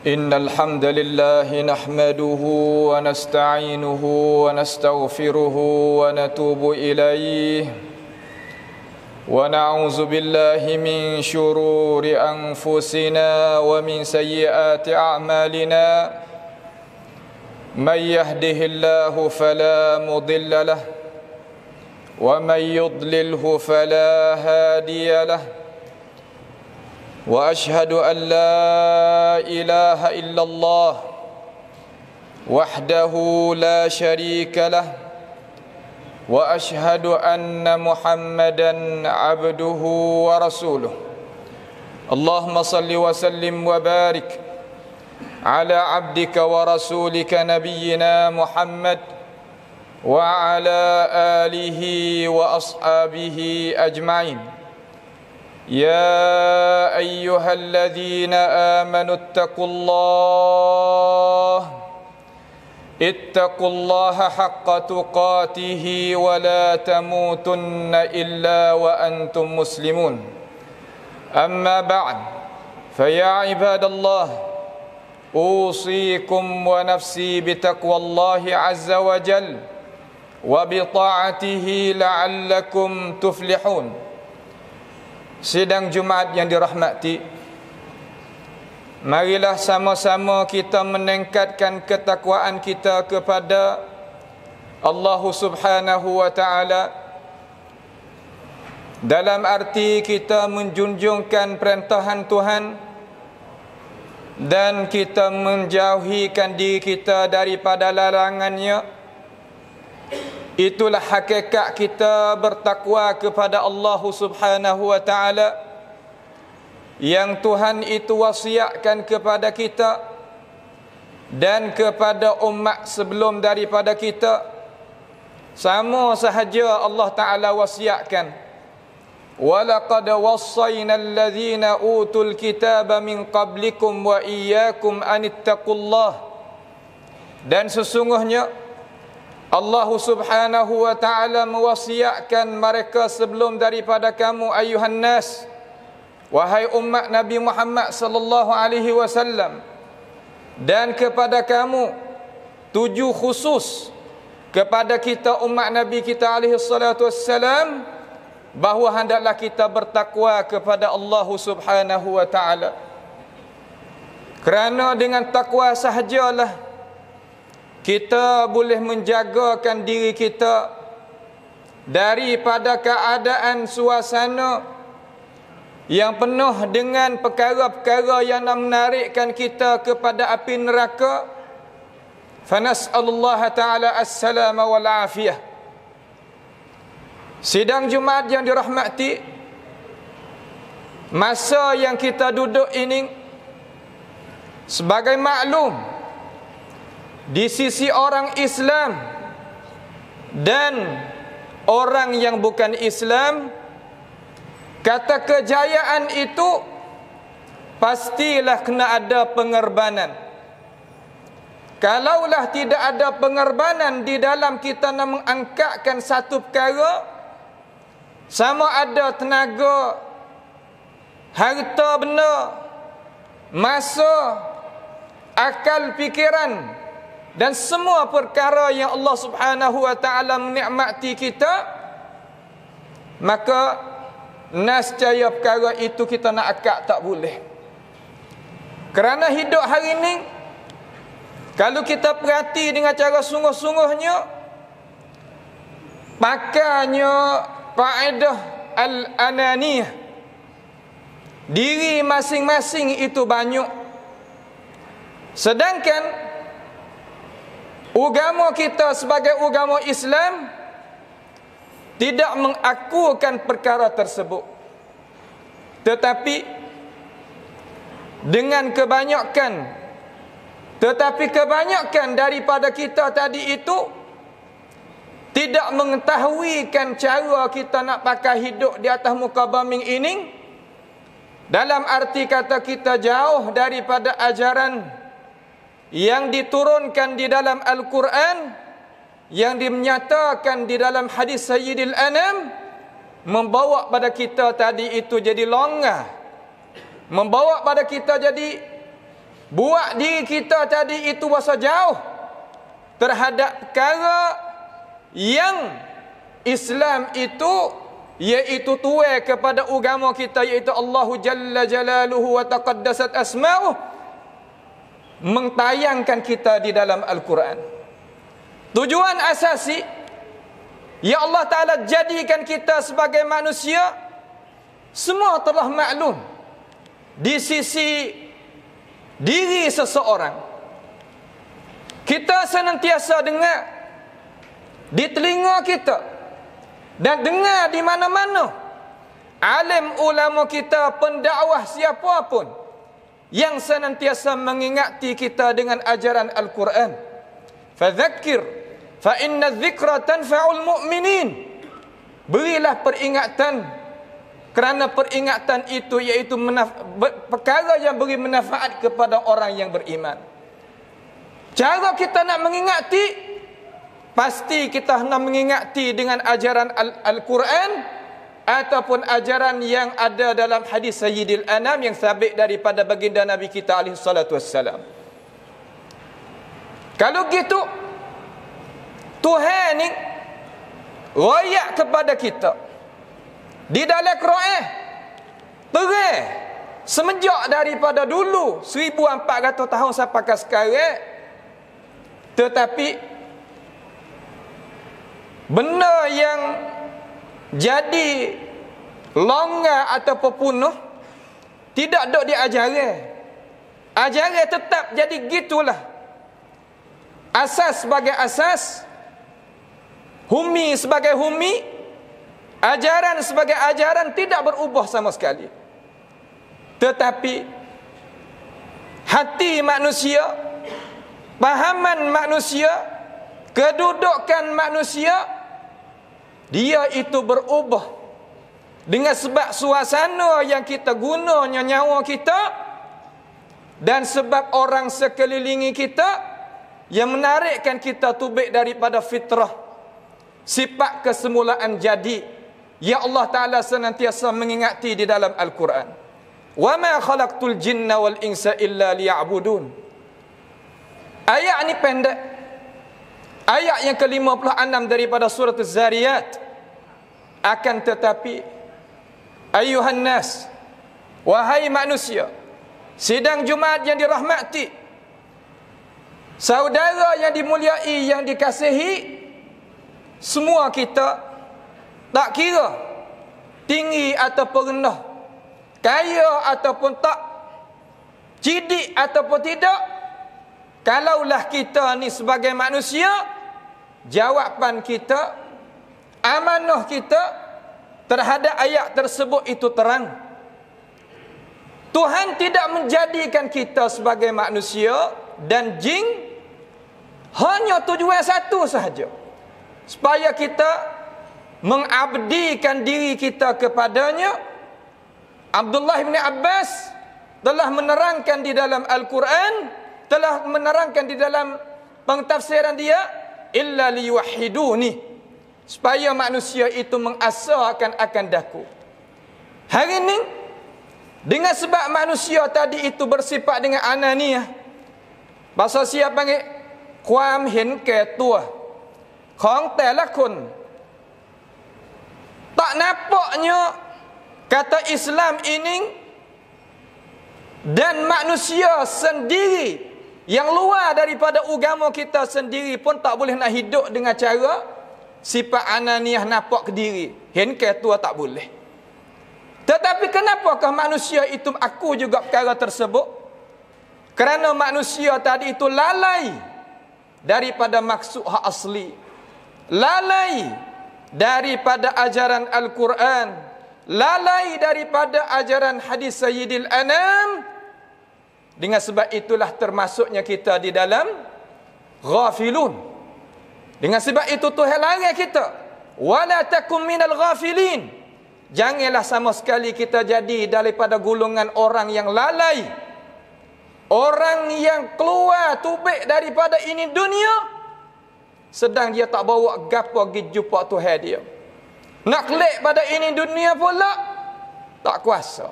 إن الحمد لله نحمده ونستعينه ونستغفره ونتوب إليه ونعوذ بالله من شرور أنفسنا ومن سيئات أعمالنا من يهده الله فلا مضل له ومن يضلله فلا هادي له وأشهد أن لا إله إلا الله وحده لا شريك له وأشهد أن محمدا عبده ورسوله اللهم صل وسلم وبارك على عبدك ورسولك نبينا محمد وعلى آله وأصحابه أجمعين يا أيها الذين آمنوا اتقوا الله حق تقاته ولا تموتن إلا وأنتم مسلمون أما بعد فيا عباد الله أوصيكم ونفسي بتقوى الله عز وجل وبطاعته لعلكم تفلحون. Sidang Jumaat yang dirahmati, marilah sama-sama kita meningkatkan ketakwaan kita kepada Allah Subhanahu wa taala dalam arti kita menjunjungkan perintahan Tuhan dan kita menjauhikan diri kita daripada larangannya. Itulah hakikat kita bertakwa kepada Allah Subhanahu wa taala yang Tuhan itu wasiatkan kepada kita dan kepada umat sebelum daripada kita. Sama sahaja Allah taala wasiatkan, walaqad wassayna alladhina utul kitaba min qablikum wa iyyakum anittaqullah. Dan sesungguhnya Allah Subhanahu wa taala mewasiatkan mereka sebelum daripada kamu ayuhan nas, wahai umat Nabi Muhammad sallallahu alaihi wasallam, dan kepada kamu 7 khusus kepada kita umat Nabi kita alaihi salatu wassalam, bahawa hendaklah kita bertakwa kepada Allah Subhanahu wa taala. Kerana dengan takwa sahajalah kita boleh menjagakan diri kita daripada keadaan suasana yang penuh dengan perkara-perkara yang nak menarikkan kita kepada api neraka. Fanas'alullah ta'ala as-salama wal afiyah. Sidang Jumaat yang dirahmati, masa yang kita duduk ini sebagai maklum di sisi orang Islam dan orang yang bukan Islam, kata kejayaan itu pastilah kena ada pengorbanan. Kalaulah tidak ada pengorbanan di dalam kita nak mengangkatkan satu perkara, sama ada tenaga, harta benda, masa, akal fikiran dan semua perkara yang Allah Subhanahu wa taala menikmati kita, maka nescaya perkara itu kita nak akad tak boleh. Kerana hidup hari ini, kalau kita perhati dengan cara sungguh-sungguhnya, pakainya kaedah al-ananiyah, diri masing-masing itu banyak. Sedangkan agama kita sebagai agama Islam tidak mengakukan perkara tersebut. Tetapi kebanyakan daripada kita tadi itu tidak mengetahuikan cara kita nak pakai hidup di atas muka bumi ini. Dalam arti kata kita jauh daripada ajaran yang diturunkan di dalam Al-Quran, yang dinyatakan di dalam hadis Sayyidil Anam, membawa pada kita tadi itu jadi longgar, membawa pada kita jadi buat diri kita tadi itu berasa jauh terhadap perkara yang Islam itu, iaitu tuai kepada agama kita, iaitu Allahu Jalla Jalaluhu wa taqaddasat asma'uh, mentayangkan kita di dalam Al-Quran. Tujuan asasi, ya Allah Ta'ala jadikan kita sebagai manusia, semua telah maklum di sisi diri seseorang. Kita senantiasa dengar di telinga kita dan dengar di mana-mana alim ulama kita, pendakwah siapa pun yang senantiasa mengingati kita dengan ajaran Al-Quran. Fadzakir fa inna dzikra tanfa'ul mu'minin. Berilah peringatan, kerana peringatan itu iaitu perkara yang beri manfaat kepada orang yang beriman. Cara kita nak mengingati, pasti kita nak mengingati dengan ajaran Al-Quran ataupun ajaran yang ada dalam hadis Sayyidil Anam yang sabit daripada baginda Nabi kita alaihi salatu wassalam. Kalau gitu, Tuhan ni royak kepada kita di dalam Quran terang semenjak daripada dulu 1400 tahun sampai ke sekarang. Tetapi benda yang jadi longgar atau pepunuh tidak dok diajaran. Ajaran tetap jadi gitulah. Asas sebagai asas, humi sebagai humi, ajaran sebagai ajaran tidak berubah sama sekali. Tetapi hati manusia, pahaman manusia, kedudukan manusia, dia itu berubah dengan sebab suasana yang kita gunanya nyawa kita dan sebab orang sekelilingi kita yang menarikkan kita tubik daripada fitrah, sifat kesemulaan jadi. Ya Allah Ta'ala senantiasa mengingati di dalam Al-Quran, wa ma khalaqtul jinna wal insa illa liya'budun. Ayat ni pendek, ayat yang ke-56 daripada surah Az-Zariyat. Akan tetapi, ayuhan nas, wahai manusia, sidang Jumaat yang dirahmati, saudara yang dimuliai, yang dikasihi, semua kita, tak kira tinggi ataupun rendah, kaya ataupun tak, cidik ataupun tidak, kalaulah kita ni sebagai manusia, jawapan kita, amanah kita terhadap ayat tersebut itu terang. Tuhan tidak menjadikan kita sebagai manusia dan jin hanya tujuan satu sahaja, supaya kita mengabdikan diri kita kepadanya. Abdullah bin Abbas telah menerangkan di dalam Al-Quran, telah menerangkan di dalam pentafsiran dia, illa liyuwahhiduni, supaya manusia itu mengasahkan akan daku. Hari ini dengan sebab manusia tadi itu bersifat dengan ananiah, bahasa siapa panggilความเห็นแก่ตัวของแต่ละคน tak nampaknya kata Islam ini dan manusia sendiri yang luar daripada agama kita sendiri pun tak boleh nak hidup dengan cara sifat ananiah, nampak ke diri, hen ke tua, tak boleh. Tetapi kenapakah manusia itu aku juga perkara tersebut? Kerana manusia tadi itu lalai daripada maksud hak asli, lalai daripada ajaran Al-Quran, lalai daripada ajaran hadis Sayyidil Anam. Dengan sebab itulah termasuknya kita di dalam ghafilun. Dengan sebab itu Tuhan larang kita, wala takum minal ghafilin, janganlah sama sekali kita jadi daripada golongan orang yang lalai, orang yang keluar tubik daripada ini dunia, sedang dia tak bawa gapo pergi jumpa Tuhan dia. Nak kelik pada ini dunia pula tak kuasa.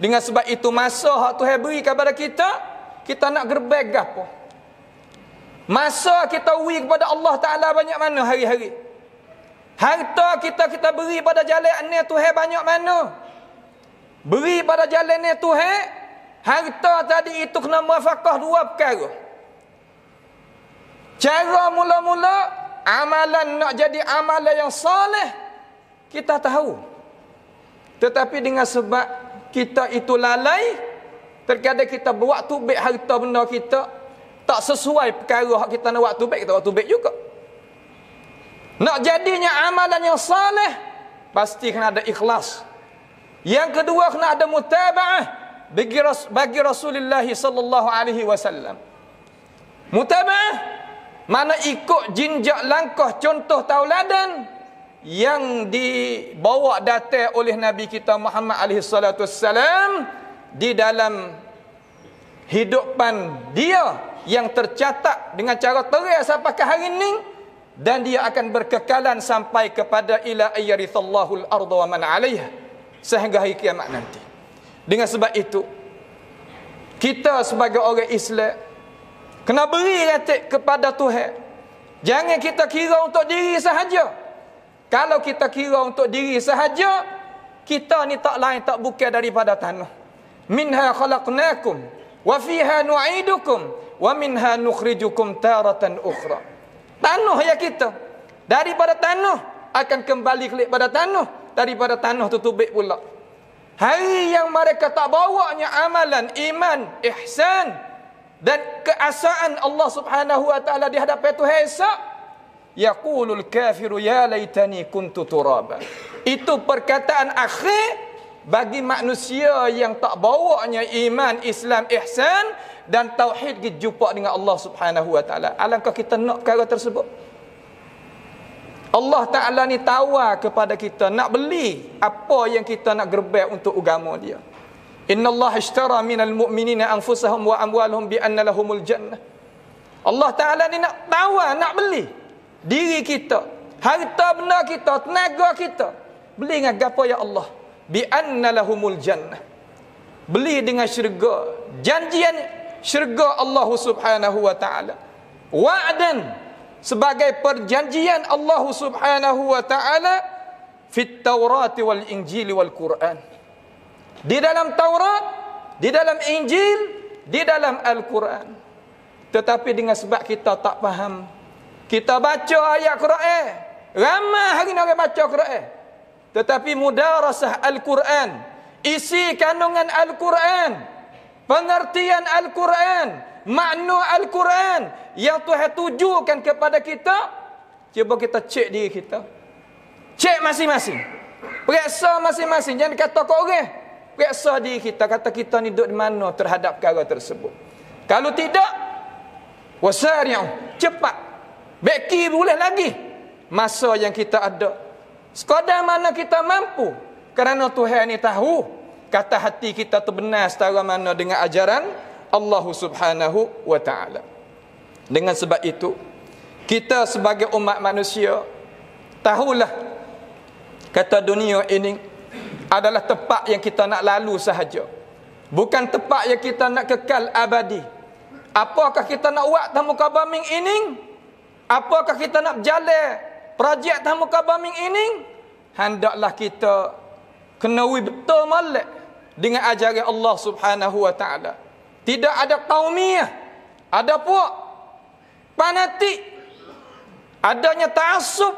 Dengan sebab itu masa hak Tuhan beri kepada kita, kita nak gerbeg apa? Masa kita beri kepada Allah Ta'ala banyak mana hari-hari? Harta kita beri pada jalan ni Tuhan banyak mana? Beri pada jalan ni Tuhan, harta tadi itu kena muafakah dua perkara. Cara mula-mula, amalan nak jadi amalan yang soleh, kita tahu. Tetapi dengan sebab kita itu lalai, terkadang kita berwaktu baik harta benda kita tak sesuai perkara hak kita nak waktu baik, kita waktu baik juga. Nak jadinya amalan yang saleh, pasti kena ada ikhlas. Yang kedua kena ada mutaba'ah bagi Rasulullah sallallahu alaihi wasallam. Mutaba'ah mana ikut jinjak langkah contoh tauladan yang dibawa datang oleh Nabi kita Muhammad alaihi salatu wassalam di dalam hidupan dia yang tercatat dengan cara terang sampai ke hari ini, dan dia akan berkekalan sampai kepada ila ayyarithallahul arda wa man 'alaiha, sehingga hari kiamat nanti. Dengan sebab itu kita sebagai orang Islam kena beri ratik kepada Tuhan. Jangan kita kira untuk diri sahaja. Kalau kita kira untuk diri sahaja, kita ni tak lain tak bukan daripada tanah. Minha khalaqnakum wa fiha nu'idukum wa minha nukhrijukum taratan ukhra. Tanah ya kita. Daripada tanah akan kembali kepada tanah, daripada tanah tutubik pula. Hari yang mereka tak bawanya amalan iman, ihsan dan keesaan Allah Subhanahu wa taala di hadapan Tuhan esok, yaqulul kafiru ya laitani kuntu turaba. Itu perkataan akhir bagi manusia yang tak bawanya iman, Islam, ihsan dan tauhid dijumpa dengan Allah Subhanahu wa taala. Alangkah kita nak perkara tersebut. Allah Taala ni tawar kepada kita nak beli apa yang kita nak gerbek untuk agama dia. Innallaha ishtara minal mu'minina anfusahum wa amwalahum bi anna lahumul jannah. Allah Taala ni nak tawar, nak beli diri kita, harta benda kita, tenaga kita. Beli dengan gapo ya Allah? Bi anna lahumul jannah. Beli dengan syurga. Janjian syurga Allah Subhanahu wa taala. Wa'dan, sebagai perjanjian Allah Subhanahu wa taala fit Taurat wal Injil wal Quran. Di dalam Taurat, di dalam Injil, di dalam Al-Quran. Tetapi dengan sebab kita tak faham, kita baca ayat Quran, ramai hari ni orang baca Quran, tetapi mudarasah Al-Quran, isi kandungan Al-Quran, pengertian Al-Quran, makna Al-Quran yang Tuhan tujukan kepada kita, cuba kita cek diri kita. Cek masing-masing. Periksa masing-masing. Jangan kata kau orang. Periksa diri kita. Kata kita ni duduk di mana terhadap perkara tersebut. Kalau tidak, wasari'u, cepat. Beki boleh lagi masa yang kita ada. Sekadar mana kita mampu. Kerana Tuhan ni tahu kata hati kita terbenar setara mana dengan ajaran Allah Subhanahu wa ta'ala. Dengan sebab itu, kita sebagai umat manusia, tahulah kata dunia ini adalah tempat yang kita nak lalu sahaja. Bukan tempat yang kita nak kekal abadi. Apakah kita nak buat tamuka baming ini? Apakah kita nak berjalan projek tamuka baming ini? Hendaklah kita kenawi betul malak dengan ajaran Allah Subhanahu wa ta'ala. Tidak ada qaumiyah, ada puak fanatik, adanya ta'assub,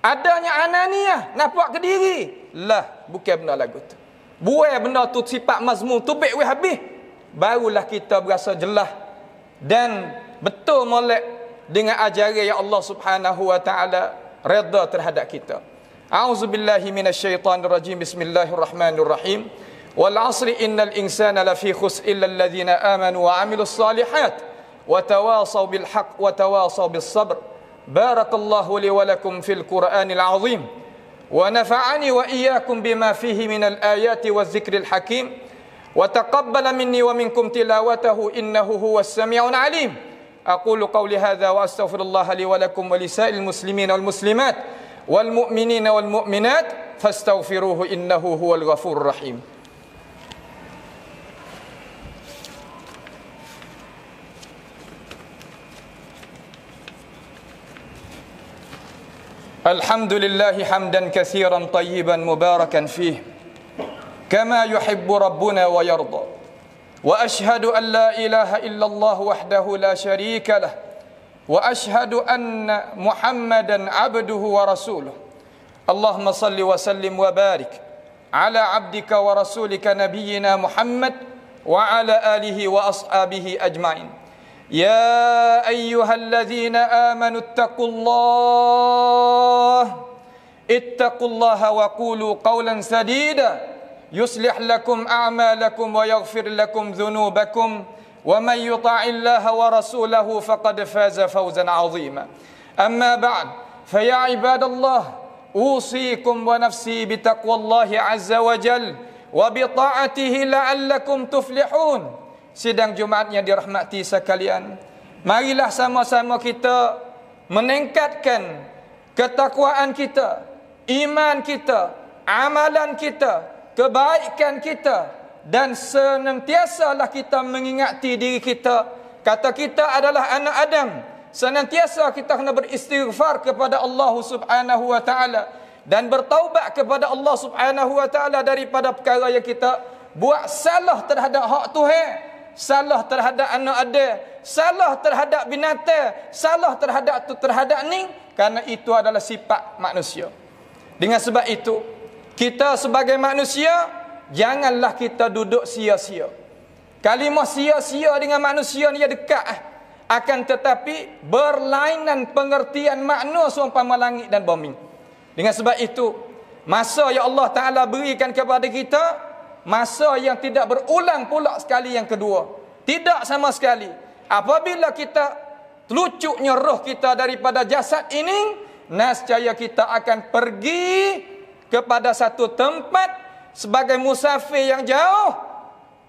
adanya ananiyah, nampak ke diri. Lah, bukan benda lagu tu. Buai benda tu sifat mazmum tu baik we habis, barulah kita berasa jelas dan betul molek dengan ajaran yang Allah Subhanahu wa taala redha terhadap kita. A'udzubillahi minasyaitonirrajim. Bismillahirrahmanirrahim. Wal 'asri innal insana lafi khusr illa alladhina amanu wa 'amilus salihat wa tawasaw bil haqq wa tawasaw bis sabr. Barakallahu li wa lakum fil Qur'anil 'azim wa nafa'ani wa iyyakum bima fihi minal ayati waz zikril hakim wa taqabbala minni wa minkum tilawatahu innahu huwas sami'ul 'alim. Aqulu qawli hadha wa astaghfirullaha li wa lakum wa lisa'il muslimina wal muslimat wal mu'minina wal mu'minat fastaghfiruhu innahu huwal ghafurur rahim. الحمد لله حمدا كثيرا طيبا مباركا فيه كما يحب ربنا ويرضى وأشهد أن لا إله إلا الله وحده لا شريك له وأشهد أن محمدا عبده ورسوله اللهم صل وسلم وبارك على عبدك ورسولك نبينا محمد وعلى آله وأصحابه أجمعين يا أيها الذين آمنوا اتقوا الله وقولوا قولا سديدا يصلح لكم أعمالكم ويغفر لكم ذنوبكم ومن يطع الله ورسوله فقد فاز فوزا عظيما أما بعد فيا عباد الله أوصيكم ونفسي بتقوى الله عز وجل وبطاعته لعلكم تفلحون. Sidang Jumaat yang dirahmati sekalian, marilah sama-sama kita meningkatkan ketakwaan kita, iman kita, amalan kita, kebaikan kita, dan senantiasalah kita mengingati diri kita. Kata kita adalah anak Adam. Senantiasa kita kena beristighfar kepada Allah Subhanahu wa taala dan bertaubat kepada Allah Subhanahu wa taala daripada perkara yang kita buat salah terhadap hak Tuhan, salah terhadap anak Adam, salah terhadap binatang, salah terhadap ni, kerana itu adalah sifat manusia. Dengan sebab itu, kita sebagai manusia janganlah kita duduk sia-sia. Kalimah sia-sia dengan manusia ni dekat, akan tetapi berlainan pengertian makna seumpama langit dan bumi. Dengan sebab itu, masa yang Allah Ta'ala berikan kepada kita, masa yang tidak berulang pula sekali yang kedua. Tidak sama sekali. Apabila kita telucuknya roh kita daripada jasad ini, nescaya kita akan pergi kepada satu tempat sebagai musafir yang jauh.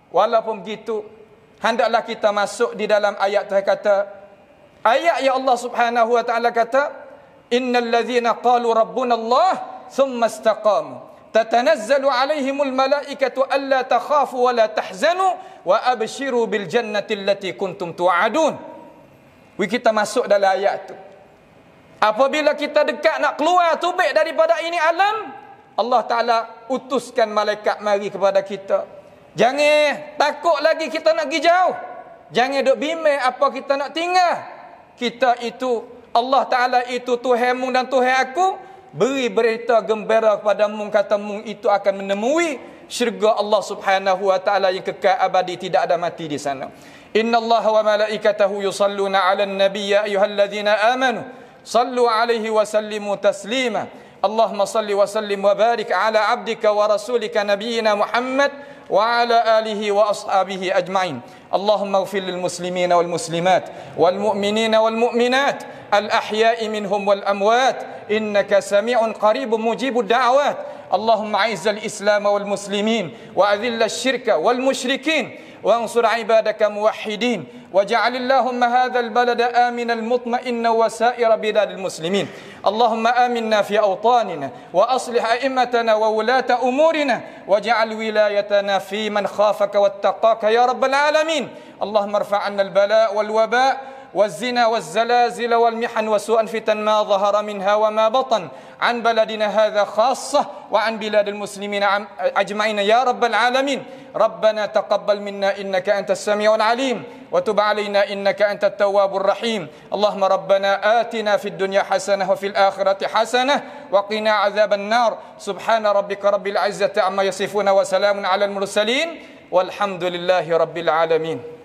Walaupun begitu, hendaklah kita masuk di dalam ayat kata, ayat yang Allah Subhanahu wa taala kata, innal ladzina qalu rabbuna Allah thumma istaqamu tatanazzalu alaihimul malaikatu alla takhafu wa la tahzanu wa abshiru bil jannati allati kuntum tu'adun. Kita masuk dalam ayat tu. Apabila kita dekat nak keluar tubik daripada ini alam, Allah Ta'ala utuskan malaikat mari kepada kita. Jangan takut lagi kita nak pergi jauh. Jangan duk bimbang apa kita nak tinggal. Kita itu, Allah Ta'ala itu Tuhanmu dan Tuhan aku, beri berita gembira kepadamu, katamu itu akan menemui syurga Allah Subhanahu wa taala yang kekal abadi, tidak ada mati di sana. Innallaha wa malaikatahu yusalluna 'alan nabiy ya ayyuhalladzina amanu sallu 'alaihi wa sallimu taslima. Allahumma salli wa sallim wa barik 'ala 'abdika wa rasulika nabiyyina Muhammad wa 'ala alihi wa ashabihi ajma'in. Allahumma ighfir lil muslimina wal muslimat wal mu'minina wal mu'minat al ahya'i minhum wal amwat innaka sami'un qaribun mujibud da'awat. اللهم أعز الإسلام والمسلمين وأذل الشرك والمشركين وانصر عبادك موحدين واجعل اللهم هذا البلد آمنا مطمئنا وسائر بلاد المسلمين. اللهم آمنا في أوطاننا وأصلح أئمتنا وولاة أمورنا واجعل ولايتنا في من خافك واتقاك يا رب العالمين. اللهم ارفع عنا البلاء والوباء والزنا والزلازل والمحن وسوء الفتن ما ظهر منها وما بطن عن بلدنا هذا خاصة وعن بلاد المسلمين أجمعين يا رب العالمين. ربنا تقبل منا إنك أنت السميع العليم وتب علينا إنك أنت التواب الرحيم. اللهم ربنا آتنا في الدنيا حسنة وفي الآخرة حسنة وقنا عذاب النار. سبحان ربك رب العزة عما يصفون وسلام على المرسلين والحمد لله رب العالمين.